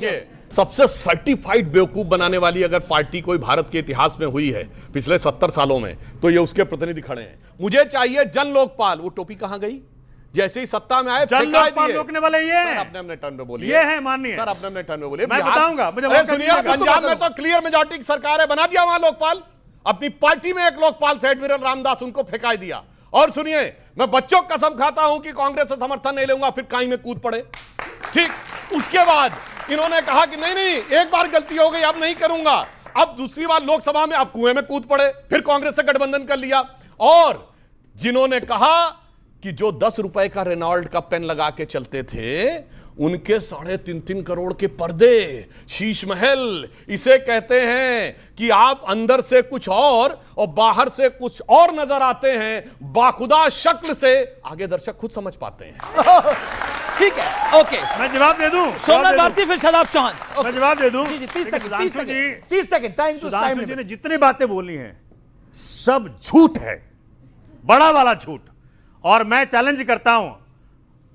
देखिए, सबसे सर्टिफाइड बेवकूफ बनाने वाली अगर पार्टी कोई भारत के इतिहास में हुई है पिछले 70 सालों में, तो ये उसके प्रतिनिधि खड़े हैं। मुझे चाहिए जन लोकपाल। वो टोपी कहां गई? जैसे ही सत्ता में आए जन लोकपाल रोकने वाले ये हैं। अपने अपने टर्न पे बोलिए। ये है माननीय सर, अपने अपने टर्न पे बोलिए। मैं बताऊंगा। सुनिए, पंजाब में तो क्लियर मेजॉरिटी की सरकार है, बना दिया वहां लोकपाल। अपनी पार्टी में एक लोकपाल थे एडमिरल रामदास, उनको फेंकाई दिया। और सुनिए, मैं बच्चों को कसम खाता हूं कि कांग्रेस से समर्थन नहीं लूंगा, फिर काई में कूद पड़े। ठीक, उसके बाद इन्होंने कहा कि नहीं नहीं, एक बार गलती हो गई, अब नहीं करूंगा। अब दूसरी बार लोकसभा में अब कुएं में कूद पड़े, फिर कांग्रेस से गठबंधन कर लिया। और जिन्होंने कहा कि जो 10 रुपए का रेनॉल्ड का पेन लगा के चलते थे, उनके 3.5 करोड़ के पर्दे, शीश महल, इसे कहते हैं कि आप अंदर से कुछ और बाहर से कुछ और नजर आते हैं। बाखुदा शक्ल से आगे दर्शक खुद समझ पाते हैं। ठीक है, ओके, मैं जवाब दे दूं। सोमनाथ भारती, फिर शादाब चौहान। मैं जवाब दे दूं। 30 सेकंड टाइम टू टाइम। जी ने जितनी बातें बोली हैं सब झूठ है, बड़ा वाला झूठ। और मैं चैलेंज करता हूं,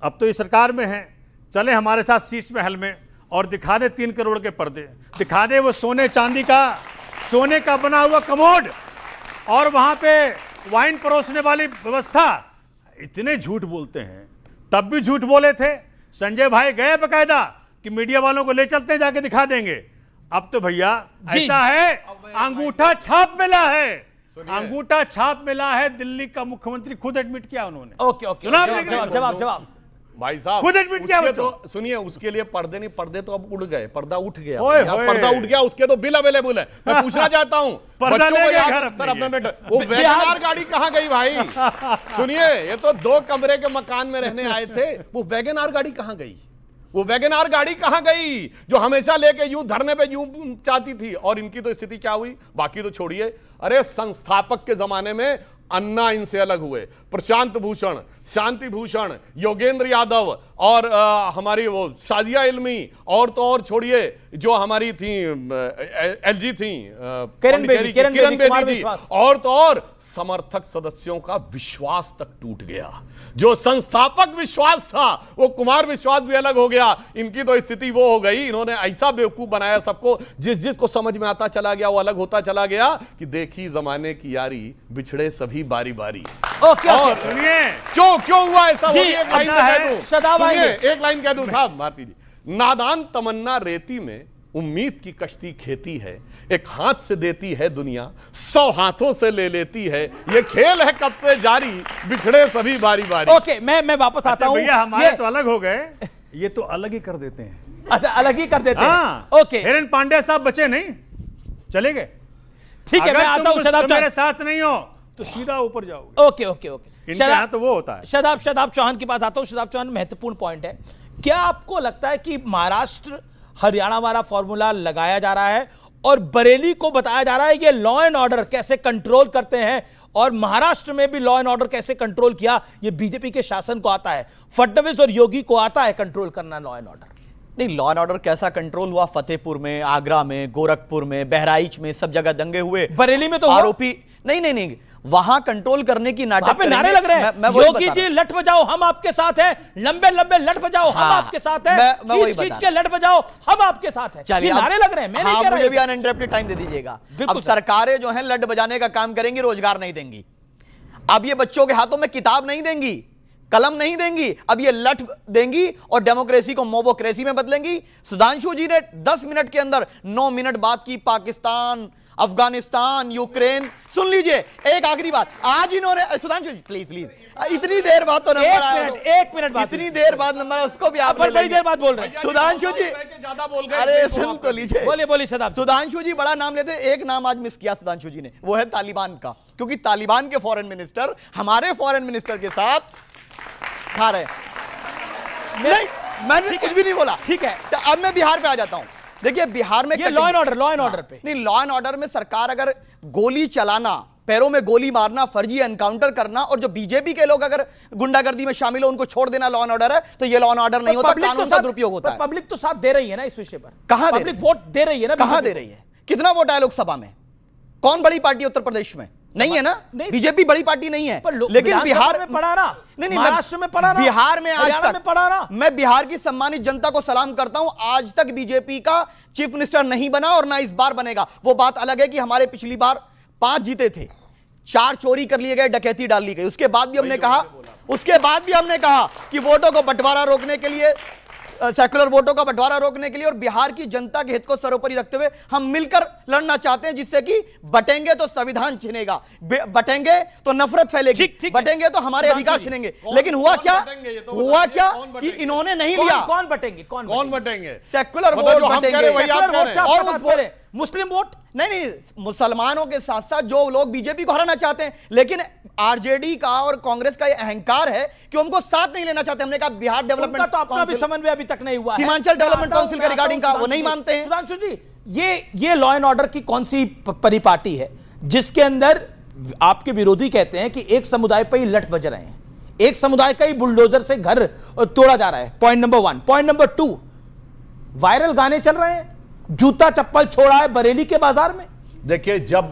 अब तो ये सरकार में है, चले हमारे साथ शीश महल में और दिखा दे 3 करोड़ के पर्दे, दिखा दे वो सोने चांदी का, सोने का बना हुआ कमोड, और वहां पे वाइन परोसने वाली व्यवस्था। इतने झूठ बोलते हैं, तब भी झूठ बोले थे। संजय भाई गए बकायदा कि मीडिया वालों को ले चलते, जाके दिखा देंगे। अब तो भैया ऐसा है, अंगूठा छाप मिला है, अंगूठा छाप मिला है। दिल्ली का मुख्यमंत्री खुद एडमिट किया उन्होंने। ओके ओके, जवाब भाई साहब, खुद एडमिट किया। तो सुनिए, उसके लिए पर्दे नहीं, पर्दे तो अब उड़ गए, पर्दा उठ गया। पर्दा उठ गया, उसके तो बिल अवेलेबल है। मैं पूछना चाहता हूं, पर्दा बच्चों को याद, घर सर अपने बेटे, वो वैगनआर गाड़ी कहां गई भाई? सुनिए, ये तो 2 कमरे के मकान में रहने आए थे, वो वैगनआर गाड़ी कहां गई? वो वैगनआर गाड़ी कहां गई जो हमेशा लेके यूं धरने पे यूं चाहती थी? और इनकी तो स्थिति क्या हुई, बाकी तो छोड़िए। अरे संस्थापक के जमाने में अन्ना इनसे अलग हुए, प्रशांत भूषण, शांति भूषण, योगेंद्र यादव और हमारी वो शाजिया इल्मी, और तो और छोड़िए जो हमारी थी एलजी थी किरण बेदी जी, और तो और समर्थक सदस्यों का विश्वास तक टूट गया। जो संस्थापक विश्वास था वो कुमार विश्वास भी अलग हो गया। इनकी तो स्थिति वो हो गई, इन्होंने ऐसा बेवकूफ बनाया सबको, जिसको समझ में आता चला गया वो अलग होता चला गया कि देखी जमाने की यारी, बिछड़े सभी बारी बारी। ओके, सुनिए, क्यों हुआ ऐसा? एक लाइन कह दूं, एक लाइन कह दूं साहब भारती जी, नादान तमन्ना रेती में उम्मीद की कश्ती खेती है, एक हाथ से देती है दुनिया, 100 हाथों से ले लेती है, ये खेल है कब से जारी, बिछड़े सभी बारी बारी। ओके, मैं वापस आता हूं। भैया हमारे तो अलग हो गए, ये तो अलग ही कर देते हैं। अच्छा, अलग ही कर देते हैं। ओके, हिरेन पांड्या साहब बचे नहीं, चले गए। ठीक है, मैं आता हूं। शादाब मेरे साथ नहीं हो तो सीधा ऊपर जाओगे। ओके ओके ओके, इनके यहाँ तो वो होता है। शादाब चौहान के पास आता हूं। शादाब चौहान, महत्वपूर्ण पॉइंट है। क्या आपको लगता है कि महाराष्ट्र हरियाणा वाला फॉर्मूला लगाया जा रहा है और बरेली को बताया जा रहा है ये लॉ एंड ऑर्डर कैसे कंट्रोल करते हैं, और महाराष्ट्र में भी लॉ एंड ऑर्डर कैसे कंट्रोल किया ये बीजेपी के शासन को आता है, फडणवीस और योगी को आता है कंट्रोल करना लॉ एंड ऑर्डर? नहीं, लॉ एंड ऑर्डर कैसा कंट्रोल हुआ? फतेहपुर में, आगरा में, गोरखपुर में, बहराइच में, सब जगह दंगे हुए। बरेली में तो आरोपी नहीं, वहां कंट्रोल करने की नाटक पे नारे लग रहे हैं। योगी जी लठ बजाओ हम आपके साथ हैं, लंबे लंबे लठ बजाओ हम आपके साथ हैं, खींच के लठ बजाओ हम आपके साथ हैं। ये नारे लग रहे हैं, मैं नहीं कह रहा। मुझे भी अनइंटरप्टेड टाइम दे दीजिएगा। अब सरकारें जो हैं लठ बजाने का काम करेंगी, रोजगार नहीं देंगी। अब ये बच्चों के हाथों में किताब नहीं देंगी, कलम नहीं देंगी, अब ये लठ देंगी और डेमोक्रेसी को मोबोक्रेसी में बदलेंगी। सुधांशु जी ने 10 मिनट के अंदर 9 मिनट बात की पाकिस्तान, अफगानिस्तान, यूक्रेन। सुन लीजिए, एक आखिरी बात, आज इन्होंने, सुधांशु जी प्लीज, इतनी देर बाद तो नंबर, एक मिनट बात, इतनी देर बाद नंबर, उसको भी आप बड़ी देर बाद बोल रहे हैं। सुधांशु जी ज्यादा बोल गए, अरे सुन तो लीजिए, बोलिए शादाब। सुधांशु जी बड़ा नाम लेते, एक नाम आज मिस किया सुधांशु जी ने, वो है तालिबान का, क्योंकि तालिबान के फॉरेन मिनिस्टर हमारे फॉरेन मिनिस्टर के साथ खा रहे। नहीं, मैंने कुछ भी नहीं बोला। ठीक है, तो अब मैं बिहार पे आ जाता हूं। देखिए, बिहार में लॉ एंड ऑर्डर पे नहीं, लॉ एंड ऑर्डर में सरकार अगर गोली चलाना, पैरों में गोली मारना, फर्जी एनकाउंटर करना, और जो बीजेपी के लोग अगर गुंडागर्दी में शामिल हो उनको छोड़ देना लॉ एंड ऑर्डर है, तो ये लॉ एंड ऑर्डर नहीं होता, कानून का दुरुपयोग होता है। पब्लिक तो साथ दे रही है ना इस विषय पर। कहां पब्लिक वोट दे रही है ना? कहां दे रही है? कितना वोट आया लोकसभा में? कौन बड़ी पार्टी उत्तर प्रदेश में? नहीं है ना, नहीं। बीजेपी बड़ी पार्टी नहीं है, पर लेकिन विधानसभा बिहार में पढ़ा ना, नहीं, महाराष्ट्र में पढ़ा ना, बिहार में आज हरियाणा तक में पढ़ा ना। मैं बिहार की सम्मानित जनता को सलाम करता हूं, आज तक बीजेपी का चीफ मिनिस्टर नहीं बना और ना इस बार बनेगा। वो बात अलग है कि हमारे पिछली बार 5 जीते थे, 4 चोरी कर लिए गए, डकैती डाल ली गई। उसके बाद भी हमने कहा कि वोटों को बंटवारा रोकने के लिए, सेकुलर वोटों का बंटवारा रोकने के लिए और बिहार की जनता के हित को सर्वोपरि रखते हुए हम मिलकर लड़ना चाहते हैं, जिससे कि बटेंगे तो संविधान छिनेगा, बटेंगे तो नफरत फैलेगी, ठीक। बटेंगे तो हमारे अधिकार छिनेंगे। लेकिन हुआ क्या कि इन्होंने नहीं लिया। कौन बटेंगे? कौन बटेंगे? सेकुलर मतलब वोट जो हम कह रहे हैं वही आप बटेंगे। कह रहे हैं। और उस वोट, मुस्लिम वोट नहीं, मुसलमानों के साथ साथ जो लोग बीजेपी को हराना चाहते हैं, लेकिन आरजेडी का और कांग्रेस का ये अहंकार है कि उनको साथ नहीं लेना चाहते। हमने कहा बिहार डेवलपमेंट तो अपना भी समन्वय अभी तक नहीं हुआ है। सीमांचल डेवलपमेंट काउंसिल का रिगार्डिंग का वो नहीं मानते हैं। सुधांशु जी, ये लॉ एंड ऑर्डर की कौन सी परिपाटी है जिसके अंदर आपके विरोधी कहते हैं कि एक समुदाय पर ही लठ बज रहे हैं, एक समुदाय का ही बुलडोजर से घर तोड़ा जा रहा है? Point number 1। Point number 2, viral गाने चल रहे हैं, जूता चप्पल छोड़ा है बरेली के बाजार में। देखिए, जब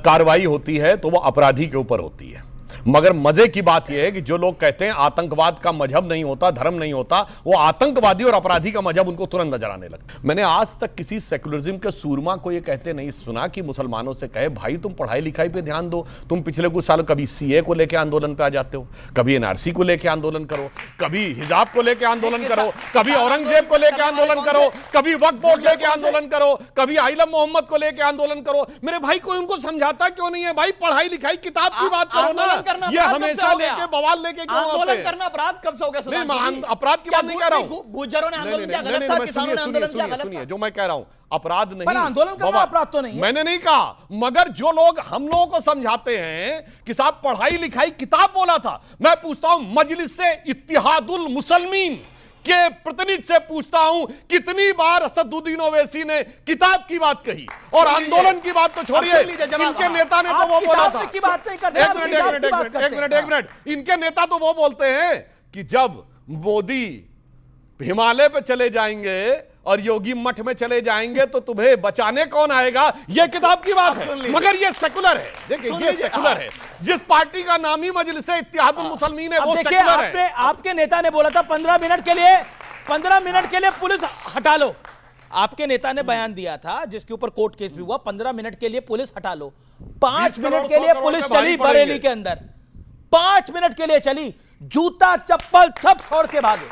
कार्रवाई होती है तो वो अपराधी के ऊपर होती है, मगर मजे की बात यह है कि जो लोग कहते हैं आतंकवाद का मजहब नहीं होता, धर्म नहीं होता, वो आतंकवादी और अपराधी का मजहब उनको तुरंत नजर आने लगता। मैंने आज तक किसी सेकुलरिज्म के सूरमा को यह कहते नहीं सुना कि मुसलमानों से कहे भाई तुम पढ़ाई लिखाई पे ध्यान दो। तुम पिछले कुछ साल कभी सीए को लेकर आंदोलन पे आ जाते हो, कभी एनआरसी को लेकर आंदोलन करो, कभी हिजाब को लेकर आंदोलन करो, कभी औरंगजेब को लेकर आंदोलन करो, कभी वक्फ बोर्ड लेकर आंदोलन करो, कभी आइलम मोहम्मद को लेकर आंदोलन करो। मेरे भाई कोई उनको समझाता क्यों नहीं है? भाई पढ़ाई लिखाई किताब की बात करो ना। ये हमेशा लेके बवाल लेके क्यों आंदोलन करना अपराध कब से हो गया? नहीं, अपराध की बात नहीं कर रहा हूं। गुज्जरों ने आंदोलन किया गलत था, किसानों ने आंदोलन किया गलत था। जो मैं कह रहा हूं अपराध नहीं, पर आंदोलन करना अपराध तो नहीं है। मैंने नहीं कहा, मगर जो लोग हम लोगों को समझाते हैं कि साहब पढ़ाई लिखाई किताब बोला था, मैं पूछता हूं मजलिस से इत्तिहादुल मुसलमीन के प्रतिनिधि से पूछता हूं कितनी बार असदुद्दीन ओवैसी ने किताब की बात कही और आंदोलन की बात तो छोड़िए, इनके नेता ने तो वो बोला था। एक मिनट, इनके नेता तो वो बोलते हैं कि जब मोदी हिमालय पे चले जाएंगे और योगी मठ में चले जाएंगे तो तुम्हें बचाने कौन आएगा? ये किताब की बात है, मगर ये सेकुलर है। देखिए, ये सेकुलर है। जिस पार्टी का नाम ही मजलिस इत्तिहादुल मुसलमीन है, वो सेकुलर है। आपके नेता ने बोला था 15 मिनट के लिए पुलिस हटा लो। आपके नेता ने बयान दिया था जिसके ऊपर कोर्ट केस भी हुआ, 15 मिनट के लिए पुलिस हटा लो। 5 मिनट के लिए पुलिस चली बरेली के अंदर, 5 मिनट के लिए चली, जूता चप्पल सब छोड़ के भागे।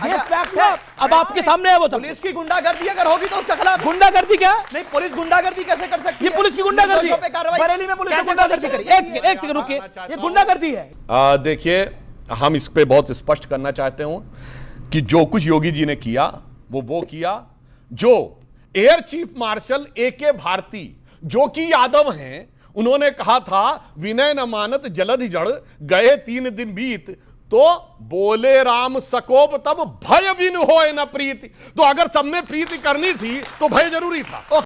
ये फैक्ट है, अब आपके सामने है। वो तो पुलिस की गुंडागर्दी अगर होगी तो उसके खिलाफ गुंडागर्दी क्या? नहीं, पुलिस गुंडागर्दी कैसे कर सकती ये है? पुलिस की गुंडागर्दी है। बरेली में पुलिस ने गुंडागर्दी करी। एक सेकंड रुकिए, ये गुंडागर्दी है। देखिए, हम इस पे बहुत स्पष्ट करना चाहते हूं कि जो कुछ योगी जी ने किया वो किया। जो air chief marshal AK Bharti, जो कि यादव हैं, उन्होंने कहा था विनय न मानत जलधि जड़, गए 3 दिन बीत, तो बोले राम सकोप तब भय बिन होए न प्रीति। तो अगर सबने प्रीति करनी थी तो भय जरूरी था।